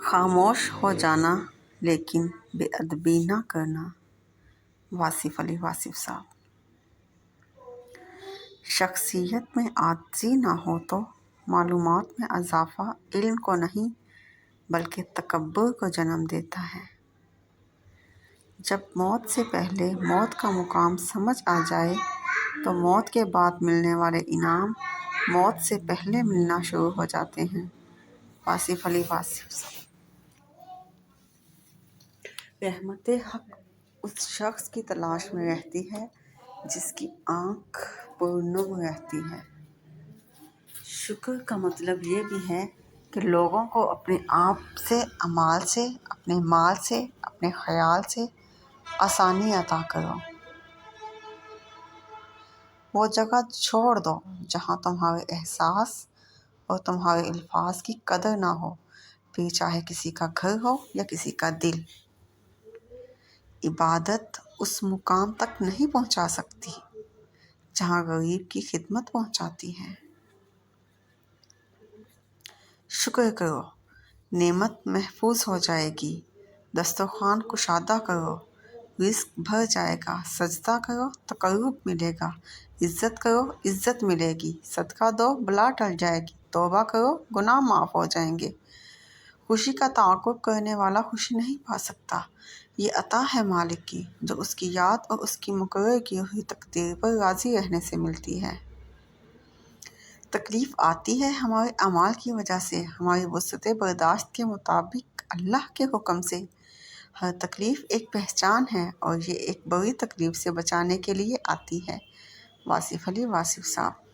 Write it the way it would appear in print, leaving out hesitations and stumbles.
خاموش ہو جانا لیکن بے ادبی نہ کرنا۔ واصف علی واصف صاحب۔ شخصیت میں عاجزی نہ ہو تو معلومات میں اضافہ علم کو نہیں بلکہ تکبر کو جنم دیتا ہے۔ جب موت سے پہلے موت کا مقام سمجھ آ جائے تو موت کے بعد ملنے والے انعام موت سے پہلے ملنا شروع ہو جاتے ہیں۔ واصف علی واصف صاحب۔ رحمت حق اس شخص کی تلاش میں رہتی ہے جس کی آنکھ پرنور رہتی ہے۔ شکر کا مطلب یہ بھی ہے کہ لوگوں کو اپنے آپ سے، اعمال سے، اپنے مال سے، اپنے خیال سے آسانی عطا کرو۔ وہ جگہ چھوڑ دو جہاں تمہارے احساس اور تمہارے الفاظ کی قدر نہ ہو، پھر چاہے کسی کا گھر ہو یا کسی کا دل۔ عبادت اس مقام تک نہیں پہنچا سکتی جہاں غریب کی خدمت پہنچاتی ہے۔ شکر کرو، نعمت محفوظ ہو جائے گی۔ دسترخوان کشادہ کرو، رزق بھر جائے گا۔ سجدہ کرو، تقرب ملے گا۔ عزت کرو، عزت ملے گی۔ صدقہ دو، بلا ٹل جائے گی۔ توبہ کرو، گناہ معاف ہو جائیں گے۔ خوشی کا تعاقب کرنے والا خوشی نہیں پا سکتا، یہ عطا ہے مالک کی جو اس کی یاد اور اس کی مقرر کی ہوئی تقدیر پر راضی رہنے سے ملتی ہے۔ تکلیف آتی ہے ہمارے اعمال کی وجہ سے، ہماری وسعت برداشت کے مطابق اللہ کے حکم سے۔ ہر تکلیف ایک پہچان ہے اور یہ ایک بڑی تکلیف سے بچانے کے لیے آتی ہے۔ واصف علی واصف صاحب۔